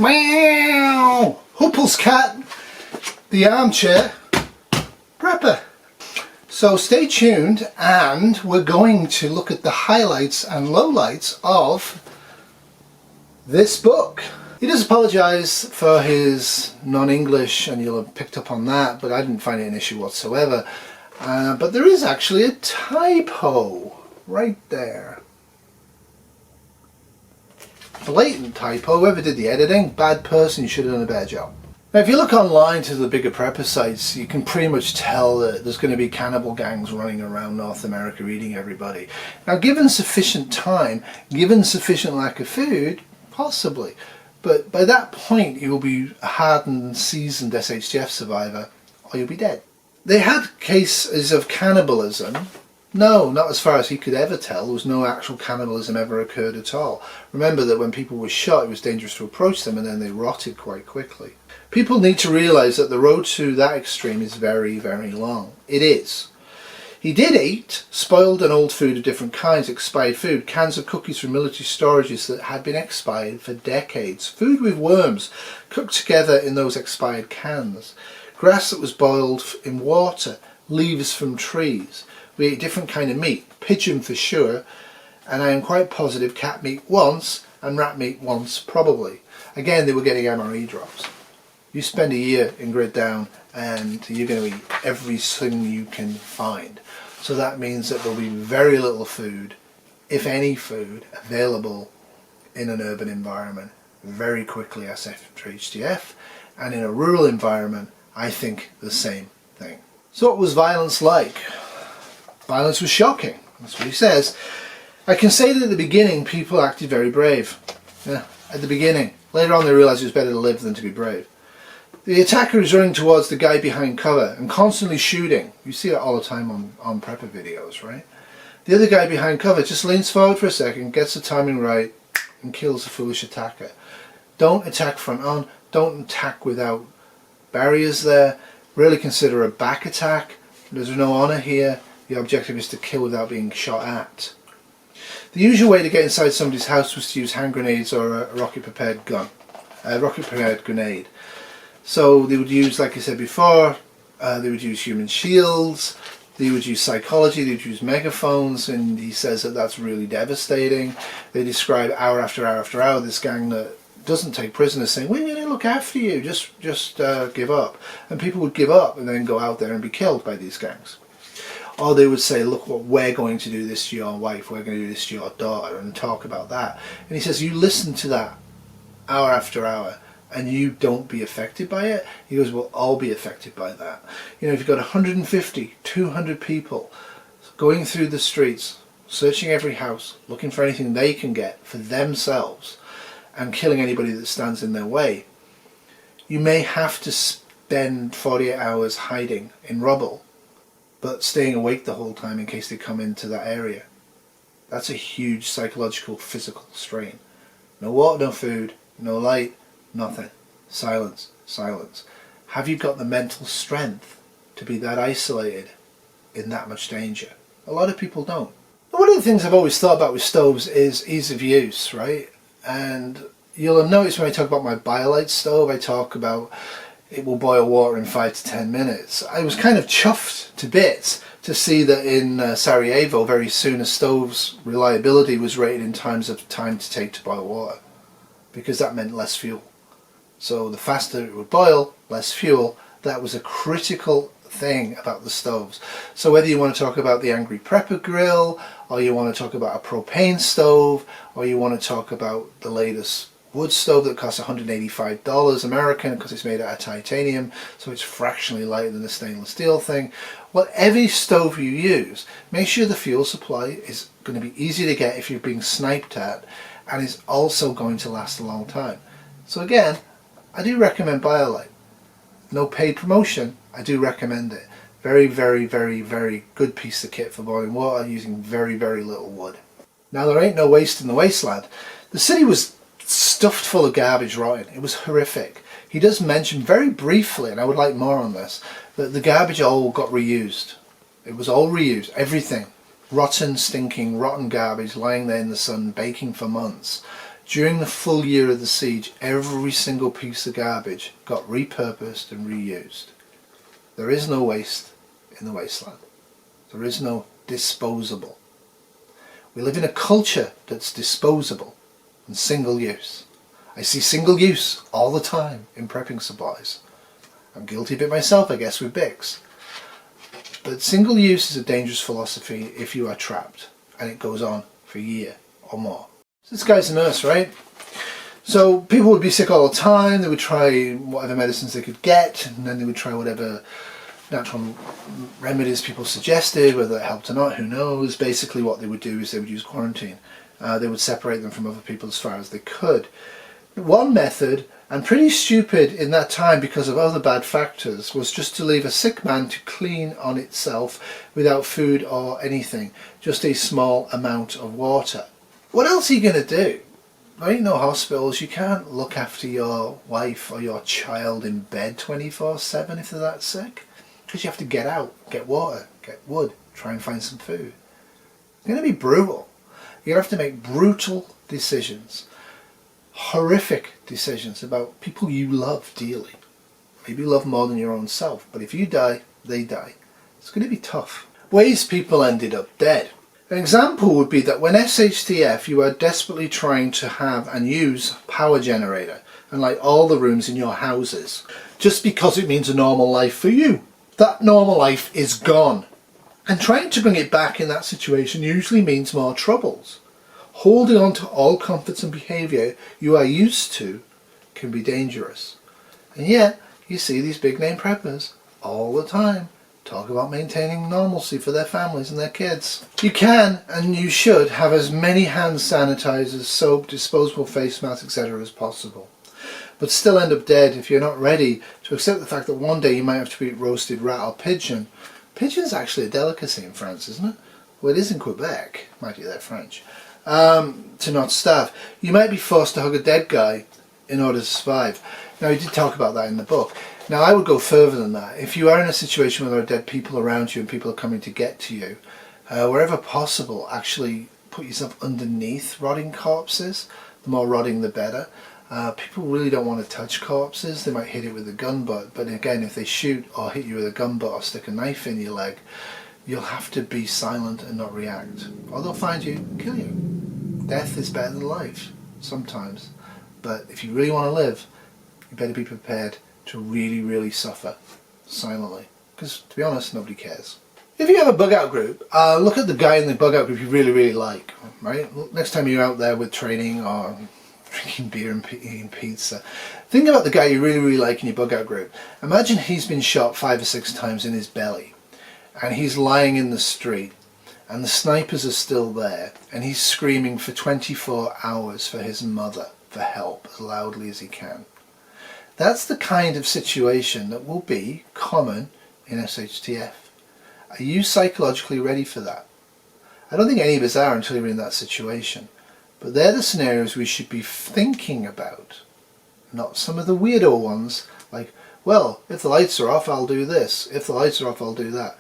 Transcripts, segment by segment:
Meow! Hupple's cat, the armchair prepper. So stay tuned, and we're going to look at the highlights and lowlights of this book. He does apologise for his non-English, and you'll have picked up on that, but I didn't find it an issue whatsoever. But there is actually a typo right there. Blatant typo. Whoever did the editing, bad person, you should have done a better job. Now if you look online to the bigger prepper sites, you can pretty much tell that there's going to be cannibal gangs running around North America eating everybody. Now given sufficient time, given sufficient lack of food, possibly. But by that point you will be a hardened, seasoned SHTF survivor, or you'll be dead. They had cases of cannibalism. No, not as far as he could ever tell. There was no actual cannibalism ever occurred at all. Remember that when people were shot, it was dangerous to approach them, and then they rotted quite quickly. People need to realise that the road to that extreme is very, very long. It is. He did eat spoiled and old food of different kinds, expired food, cans of cookies from military storages that had been expired for decades, food with worms cooked together in those expired cans, grass that was boiled in water, leaves from trees. We ate different kind of meat, pigeon for sure, and I am quite positive cat meat once and rat meat once probably. Again, they were getting MRE drops. You spend a year in grid down and you're going to eat everything you can find. So that means that there'll be very little food, if any food, available in an urban environment very quickly as SHTF, and in a rural environment I think the same thing. So what was violence like? Violence was shocking, that's what he says. I can say that at the beginning people acted very brave. Yeah, at the beginning. Later on they realised it was better to live than to be brave. The attacker is running towards the guy behind cover and constantly shooting. You see that all the time on prepper videos, right? The other guy behind cover just leans forward for a second, gets the timing right, and kills the foolish attacker. Don't attack front on, don't attack without barriers there. Really consider a back attack. There's no honour here. The objective is to kill without being shot at. The usual way to get inside somebody's house was to use hand grenades or a rocket prepared gun. A rocket prepared grenade. So they would use, like I said before, they would use human shields, they would use psychology, they would use megaphones, and he says that that's really devastating. They describe hour after hour after hour this gang that doesn't take prisoners saying, we're going to look after you, just give up. And people would give up and then go out there and be killed by these gangs. Or they would say, look what we're going to do this to your wife, we're going to do this to your daughter, and talk about that. And he says, you listen to that hour after hour and you don't be affected by it. He goes, we'll all be affected by that. You know, if you've got 150, 200 people going through the streets, searching every house, looking for anything they can get for themselves and killing anybody that stands in their way, you may have to spend 48 hours hiding in rubble, but staying awake the whole time in case they come into that area. That's a huge psychological, physical strain. No water, no food, no light, nothing. Silence, silence. Have you got the mental strength to be that isolated in that much danger? A lot of people don't. One of the things I've always thought about with stoves is ease of use, right? And you'll have noticed when I talk about my BioLite stove, I talk about it will boil water in 5 to 10 minutes. I was kind of chuffed to bits to see that in Sarajevo very soon a stove's reliability was rated in time to take to boil water, because that meant less fuel. So the faster it would boil, less fuel. That was a critical thing about the stoves. So whether you want to talk about the Angry Prepper grill, or you want to talk about a propane stove, or you want to talk about the latest wood stove that costs $185 American because it's made out of titanium, so it's fractionally lighter than the stainless steel thing. Whatever stove you use, make sure the fuel supply is going to be easy to get if you're being sniped at, and is also going to last a long time. So again, I do recommend BioLite. No paid promotion, I do recommend it. Very, very, very, very good piece of kit for boiling water using very, very little wood. Now there ain't no waste in the wasteland. The city was stuffed full of garbage rotting. It was horrific. He does mention very briefly, and I would like more on this, that the garbage all got reused. It was all reused, everything. Rotten, stinking, rotten garbage lying there in the sun, baking for months. During the full year of the siege, every single piece of garbage got repurposed and reused. There is no waste in the wasteland. There is no disposable. We live in a culture that's disposable and single use. I see single use all the time in prepping supplies. I'm guilty of it myself, I guess, with Bics. But single use is a dangerous philosophy if you are trapped, and it goes on for a year or more. So this guy's a nurse, right? So people would be sick all the time, they would try whatever medicines they could get, and then they would try whatever natural remedies people suggested, whether it helped or not, who knows. Basically what they would do is they would use quarantine. They would separate them from other people as far as they could. One method, and pretty stupid in that time because of other bad factors, was just to leave a sick man to clean on itself without food or anything, just a small amount of water. What else are you going to do? There ain't no hospitals. You can't look after your wife or your child in bed 24/7 if they're that sick. Because you have to get out, get water, get wood, try and find some food. It's going to be brutal. You're going to have to make brutal decisions. Horrific decisions about people you love dearly. Maybe you love more than your own self. But if you die, they die. It's going to be tough. Ways people ended up dead. An example would be that when SHTF, you are desperately trying to have and use power generator and light all the rooms in your houses, just because it means a normal life for you. That normal life is gone. And trying to bring it back in that situation usually means more troubles. Holding on to all comforts and behaviour you are used to can be dangerous. And yet, you see these big name preppers all the time talk about maintaining normalcy for their families and their kids. You can and you should have as many hand sanitizers, soap, disposable face masks, etc. as possible. But still end up dead if you're not ready to accept the fact that one day you might have to eat roasted rat or pigeon. Pigeon's actually a delicacy in France, isn't it? Well, it is in Quebec. Might be they're French. To not starve. You might be forced to hug a dead guy in order to survive. Now, he did talk about that in the book. Now, I would go further than that. If you are in a situation where there are dead people around you and people are coming to get to you, wherever possible, actually put yourself underneath rotting corpses. The more rotting, the better. People really don't want to touch corpses. They might hit it with a gun butt, but again, if they shoot or hit you with a gun butt or stick a knife in your leg, you'll have to be silent and not react, or they'll find you and kill you. Death is better than life, sometimes, but if you really want to live, you better be prepared to really, really suffer silently, because to be honest, nobody cares. If you have a bug out group, look at the guy in the bug out group you really, really like, right? Next time you're out there with training or drinking beer and eating pizza, think about the guy you really, really like in your bug out group. Imagine he's been shot 5 or 6 times in his belly, and he's lying in the street, and the snipers are still there, and he's screaming for 24 hours for his mother for help as loudly as he can. That's the kind of situation that will be common in SHTF. Are you psychologically ready for that? I don't think any of us are until you're in that situation. But they're the scenarios we should be thinking about, not some of the weirdo ones like, well, if the lights are off, I'll do this. If the lights are off, I'll do that.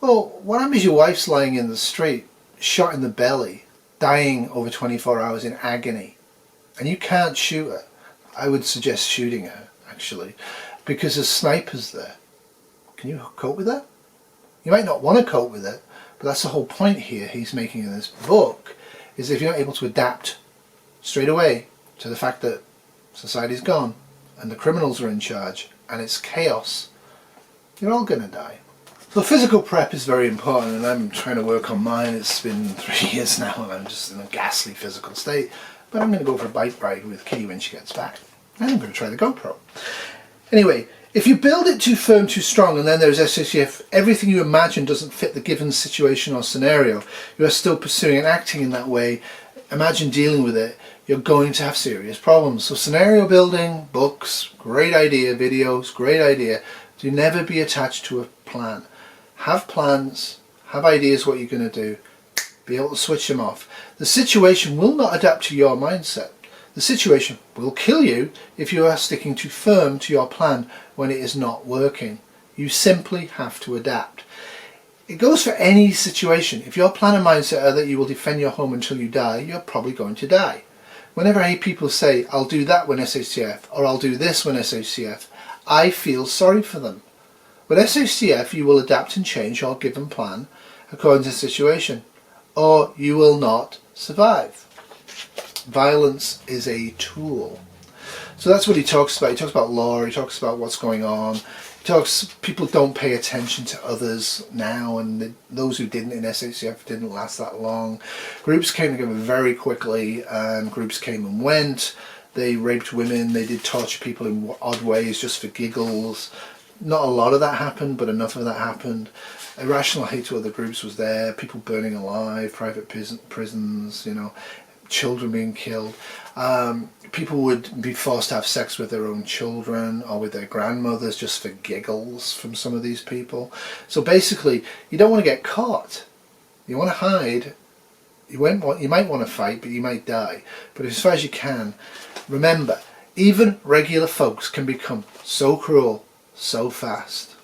Well, what happens if your wife's lying in the street, shot in the belly, dying over 24 hours in agony, and you can't shoot her? I would suggest shooting her, actually, because there's snipers there. Can you cope with that? You might not want to cope with it, but that's the whole point here he's making in this book, is if you're not able to adapt straight away to the fact that society's gone and the criminals are in charge and it's chaos, you're all going to die. So physical prep is very important, and I'm trying to work on mine. It's been 3 years now and I'm just in a ghastly physical state, but I'm going to go for a bike ride with Kitty when she gets back, and I'm going to try the GoPro. Anyway, if you build it too firm, too strong, and then there's SHTF, everything you imagine doesn't fit the given situation or scenario, you are still pursuing and acting in that way, imagine dealing with it, you're going to have serious problems. So scenario building, books, great idea, videos, great idea. Do never be attached to a plan. Have plans, have ideas what you're going to do, be able to switch them off. The situation will not adapt to your mindset. The situation will kill you if you are sticking too firm to your plan when it is not working. You simply have to adapt. It goes for any situation. If your plan and mindset are that you will defend your home until you die, you're probably going to die. Whenever I hear people say, I'll do that when SHTF, or I'll do this when SHTF, I feel sorry for them. With SHTF, you will adapt and change your given plan according to the situation, or you will not survive. Violence is a tool. So that's what he talks about. He talks about law, he talks about what's going on. People don't pay attention to others now, and those who didn't in SHTF didn't last that long. Groups came together very quickly, and groups came and went. They raped women, they did torture people in odd ways just for giggles. Not a lot of that happened, but enough of that happened. Irrational hate to other groups was there, people burning alive, private prisons, you know, children being killed. People would be forced to have sex with their own children or with their grandmothers just for giggles from some of these people. So basically, you don't want to get caught. You want to hide. You might want to fight, but you might die. But as far as you can, remember, even regular folks can become so cruel so fast.